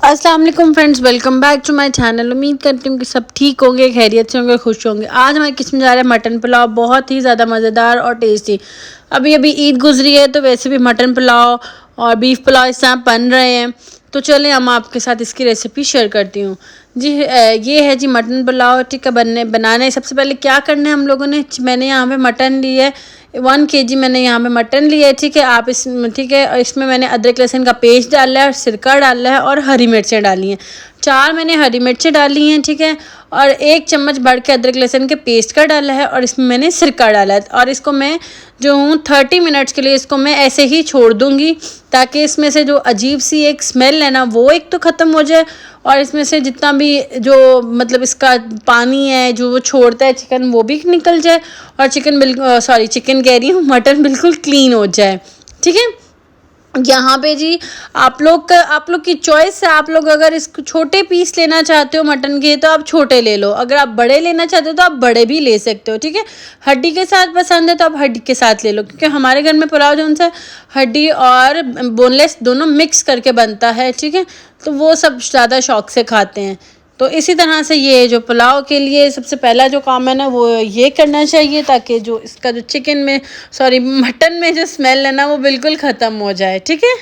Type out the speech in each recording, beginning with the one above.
अस्सलाम वालेकुम friends, welcome back to my channel. उम्मीद करती हूँ कि सब ठीक होंगे, खैरियत से होंगे, खुश होंगे। आज हमारे किचन में जा रहा है मटन पुलाव, बहुत ही ज़्यादा मज़ेदार और टेस्टी। अभी अभी ईद गुजरी है तो वैसे भी मटन पुलाव और बीफ पुलाव इस टाइम बन रहे हैं। तो चलें हम आपके साथ इसकी रेसिपी शेयर करती हूँ जी। ये है जी मटन पुलाव। ठीक है, बनाने सबसे पहले क्या करना है हम लोगों ने, मैंने यहाँ पे मटन ली है 1 kg। मैंने यहाँ पे मटन लिया है। ठीक है, आप ठीक है, इसमें मैंने अदरक लहसुन का पेस्ट डाला है और सिरका डाला है और हरी मिर्चें डाली हैं। 4 मैंने हरी मिर्चें डाली हैं। ठीक है, और 1 चम्मच भर के अदरक लहसुन के पेस्ट का डाला है और इसमें मैंने सिरका डाला है। और इसको मैं जो हूँ 30 मिनट्स के लिए इसको मैं ऐसे ही छोड़ दूँगी, ताकि इसमें से जो अजीब सी एक स्मेल है ना वो एक तो ख़त्म हो जाए, और इसमें से जितना भी जो मतलब इसका पानी है जो वो छोड़ता है चिकन, वो भी निकल जाए और चिकन बिल्कुल चिकन कह रही हूँ, मटन बिल्कुल क्लीन हो जाए। ठीक है, यहाँ पे जी आप लोग की चॉइस है। आप लोग अगर इसको छोटे पीस लेना चाहते हो मटन के तो आप छोटे ले लो, अगर आप बड़े लेना चाहते हो तो आप बड़े भी ले सकते हो। ठीक है, हड्डी के साथ पसंद है तो आप हड्डी के साथ ले लो, क्योंकि हमारे घर में पुलाव जो सा हड्डी और बोनलेस दोनों मिक्स करके बनता है। ठीक है, तो वो सब ज़्यादा शौक से खाते हैं। तो इसी तरह से ये जो पुलाव के लिए सबसे पहला जो काम है ना वो ये करना चाहिए, ताकि जो इसका जो मटन में जो स्मेल है ना वो बिल्कुल ख़त्म हो जाए। ठीक है,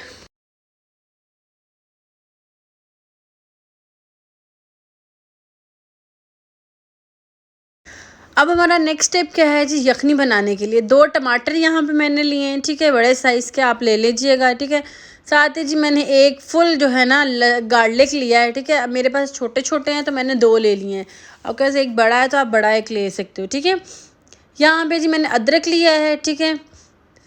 अब हमारा नेक्स्ट स्टेप क्या है जी, यखनी बनाने के लिए 2 टमाटर यहाँ पे मैंने लिए हैं। ठीक है, बड़े साइज़ के आप ले लीजिएगा। ठीक है, साथ ही जी मैंने एक फुल जो है ना गार्लिक लिया है। ठीक है, अब मेरे पास छोटे छोटे हैं तो मैंने 2 ले लिए हैं, और कैसे एक बड़ा है तो आप बड़ा एक ले सकते हो। ठीक है, यहाँ पे जी मैंने अदरक लिया है। ठीक है,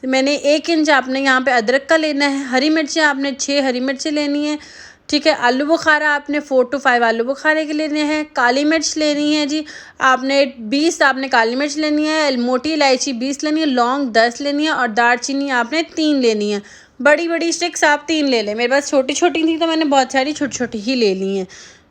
मैंने 1 इंच आपने यहाँ पे अदरक का लेना है। हरी मिर्चें आपने 6 हरी मिर्चें लेनी है। ठीक है, आलू बुखारा आपने 4 to 5 आलू बुखारे के लेने हैं। काली मिर्च लेनी है जी आपने 20 आपने काली मिर्च लेनी है। मोटी इलायची 20 लेनी है। लौंग 10 लेनी है और दालचीनी आपने 3 लेनी है। बड़ी बड़ी स्टिक्स आप 3 ले लें, मेरे पास छोटी छोटी थी तो मैंने बहुत सारी छोटी छोटी ही ले ली हैं,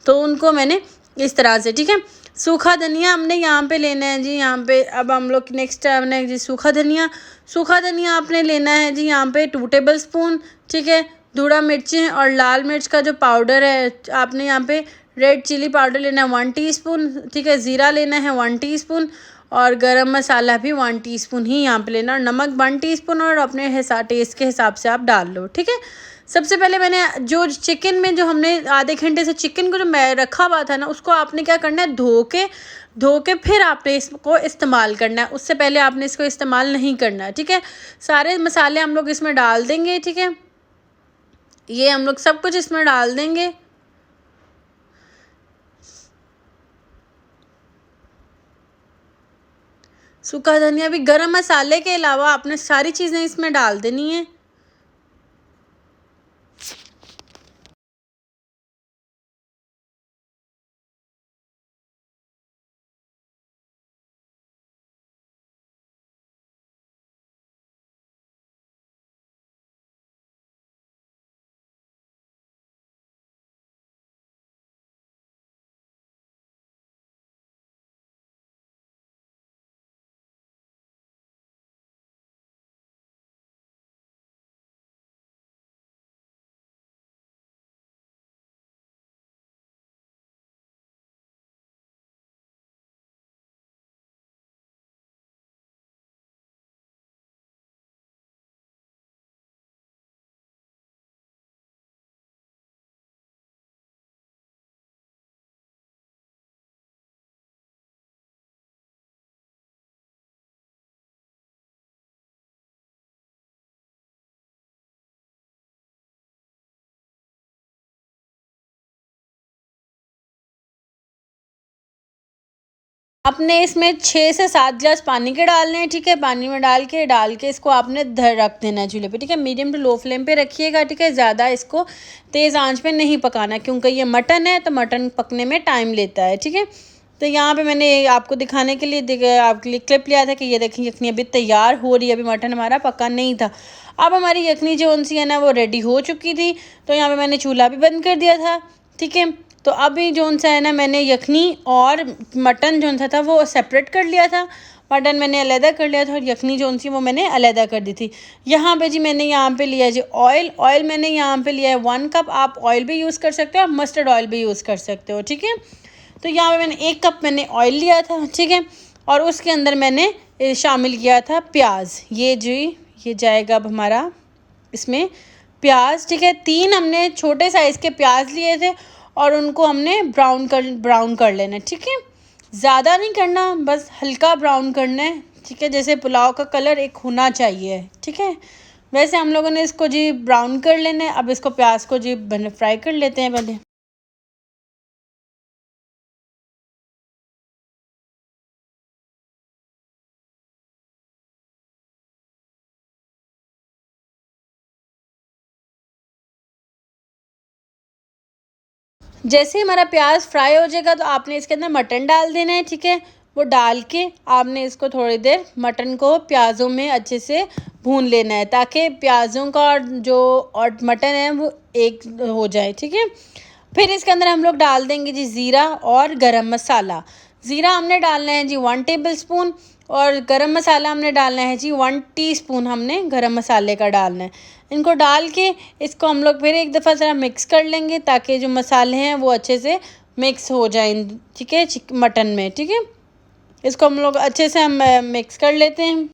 तो उनको मैंने इस तरह से। ठीक है, सूखा धनिया हमने यहाँ पे लेना है जी। यहाँ पे अब हम लोग नेक्स्ट हमने जी सूखा धनिया आपने लेना है जी यहाँ पे 2 टेबल स्पून। ठीक है, धुड़ा मिर्चें और लाल मिर्च का जो पाउडर है आपने यहाँ पे रेड चिली पाउडर लेना है 1 टीस्पून। ठीक है, ज़ीरा लेना है 1 टीस्पून और गरम मसाला भी 1 टीस्पून ही यहाँ पे लेना, और नमक 1 टीस्पून, और अपने टेस्ट के हिसाब से आप डाल लो। ठीक है, सबसे पहले मैंने जो चिकन में जो हमने आधे घंटे से चिकन को जो मैं रखा हुआ था ना, उसको आपने क्या करना है, धो के फिर आपने इसको इस्तेमाल करना है, उससे पहले आपने इसको इस्तेमाल नहीं करना है। ठीक है, सारे मसाले हम लोग इसमें डाल देंगे। ठीक है, ये हम लोग सब कुछ इसमें डाल देंगे। सूखा धनिया भी, गरम मसाले के अलावा आपने सारी चीज़ें इसमें डाल देनी है। आपने इसमें 6 से 7 गिलास पानी के डालने हैं। ठीक है, पानी में डाल के इसको आपने रख देना है चूल्हे पे। ठीक है, मीडियम टू लो फ्लेम पे रखिएगा। ठीक है, ज़्यादा इसको तेज़ आंच पे नहीं पकाना, क्योंकि ये मटन है तो मटन पकने में टाइम लेता है। ठीक है, तो यहाँ पे मैंने आपको दिखाने के लिए आपके लिए क्लिप लिया था कि ये देखिए यखनी अभी तैयार हो रही है, अभी मटन हमारा पका नहीं था। अब हमारी यखनी जो सी है ना वो रेडी हो चुकी थी, तो यहाँ पे मैंने चूल्हा भी बंद कर दिया था। ठीक है, तो अभी जो सा है ना मैंने यखनी और मटन जो था वो सेपरेट कर लिया था। मटन मैंने अलहदा कर लिया था और यखनी जो सी वो मैंने अलहदा कर दी थी। यहाँ पे जी मैंने यहाँ पे लिया जी ऑयल मैंने यहाँ पे लिया है 1 कप। आप ऑयल भी यूज़ कर सकते हो, आप मस्टर्ड ऑयल भी यूज़ कर सकते हो, ठीक है। तो यहाँ पे मैंने 1 कप मैंने ऑयल लिया था, ठीक है। और उसके अंदर मैंने शामिल किया था प्याज। ये जाएगा अब हमारा इसमें प्याज, ठीक है। 3 हमने छोटे साइज़ के प्याज लिए थे और उनको हमने ब्राउन कर लेना, ठीक है। ज़्यादा नहीं करना, बस हल्का ब्राउन करना है, ठीक है। जैसे पुलाव का कलर एक होना चाहिए, ठीक है, वैसे हम लोगों ने इसको जी ब्राउन कर लेना है। अब इसको प्याज को जी फ्राई कर लेते हैं पहले। जैसे ही हमारा प्याज फ्राई हो जाएगा तो आपने इसके अंदर मटन डाल देना है, ठीक है। वो डाल के आपने इसको थोड़ी देर मटन को प्याज़ों में अच्छे से भून लेना है ताकि प्याज़ों का और मटन है वो एक हो जाए, ठीक है। फिर इसके अंदर हम लोग डाल देंगे जी ज़ीरा और गरम मसाला। ज़ीरा हमने डालना है जी 1 टेबल स्पून और गरम मसाला हमने डालना है जी 1 टीस्पून हमने गरम मसाले का डालना है। इनको डाल के इसको हम लोग फिर एक दफ़ा ज़रा मिक्स कर लेंगे ताकि जो मसाले हैं वो अच्छे से मिक्स हो जाएं, ठीक है, मटन में, ठीक है। इसको हम लोग अच्छे से हम मिक्स कर लेते हैं।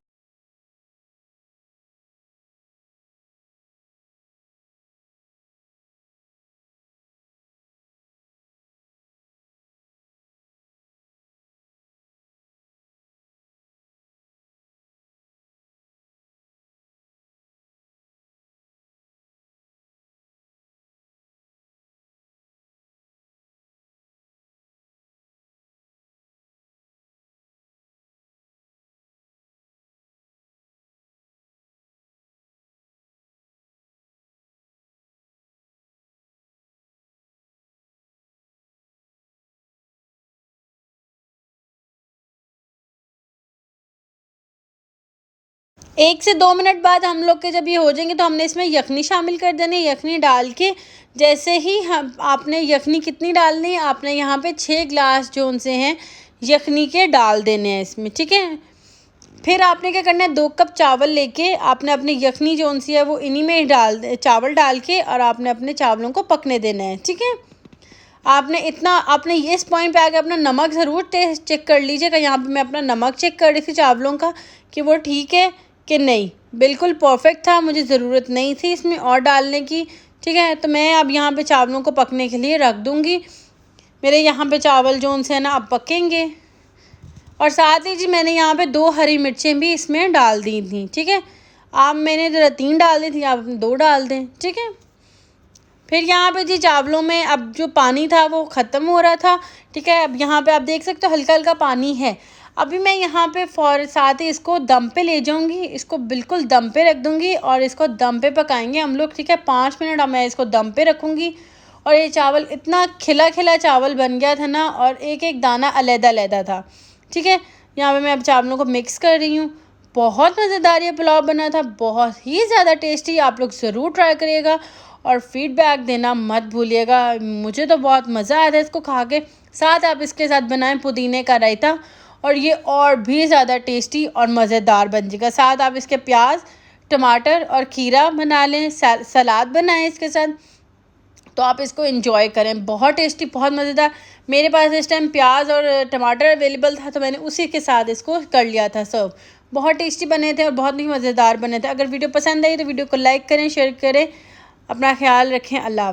एक से 2 मिनट बाद हम लोग के जब ये हो जाएंगे तो हमने इसमें यखनी शामिल कर देनी है। यखनी डाल के जैसे ही हम आपने यखनी कितनी डालनी है, आपने यहाँ पे 6 ग्लास जो उनसे हैं यखनी के डाल देने हैं इसमें, ठीक है। फिर आपने क्या करना है, 2 कप चावल लेके आपने अपनी यखनी जो सी है वो इन्हीं में चावल डाल के और आपने अपने चावलों को पकने देना है, ठीक है। आपने इस पॉइंट पे आके अपना नमक ज़रूर टेस्ट चेक कर लीजिएगा। यहाँ पे मैं अपना नमक चेक कर रही थी चावलों का कि वो ठीक है कि नहीं। बिल्कुल परफेक्ट था, मुझे ज़रूरत नहीं थी इसमें और डालने की, ठीक है। तो मैं अब यहाँ पे चावलों को पकने के लिए रख दूँगी। मेरे यहाँ पे चावल जो उनसे है ना अब पकेंगे। और साथ ही जी मैंने यहाँ पे 2 हरी मिर्चें भी इसमें डाल दी थी, ठीक है। आप मैंने ज़रा 3 डाल दी थी, आप 2 डाल दें, ठीक है। फिर यहाँ पे जी चावलों में अब जो पानी था वो ख़त्म हो रहा था, ठीक है। अब यहाँ पे आप देख सकते हो हल्का हल्का पानी है। अभी मैं यहाँ पे साथ ही इसको दम पे ले जाऊँगी, इसको बिल्कुल दम पे रख दूँगी और इसको दम पे पकाएंगे हम लोग, ठीक है। 5 मिनट अब मैं इसको दम पे रखूँगी। और ये चावल इतना खिला खिला चावल बन गया था ना और एक एक दाना अलहदा अलहदा था, ठीक है। यहाँ पे मैं अब चावलों को मिक्स कर रही हूँ। बहुत मज़ेदार ये पुलाव बना था, बहुत ही ज़्यादा टेस्टी। आप लोग ज़रूर ट्राई करिएगा और फीडबैक देना मत भूलिएगा। मुझे तो बहुत मज़ा आया था इसको खा के। साथ आप इसके साथ बनाएं पुदीने का रायता और ये और भी ज़्यादा टेस्टी और मज़ेदार बन जाएगा। साथ आप इसके प्याज, टमाटर और खीरा बना लें, सलाद बनाएं इसके साथ, तो आप इसको एंजॉय करें। बहुत टेस्टी, बहुत मज़ेदार। मेरे पास इस टाइम प्याज और टमाटर अवेलेबल था तो मैंने उसी के साथ इसको कर लिया था सर्व। बहुत टेस्टी बने थे और बहुत ही मज़ेदार बने थे। अगर वीडियो पसंद आई तो वीडियो को लाइक करें, शेयर करें। अपना ख्याल रखें। अल्लाह हाफ़िज़।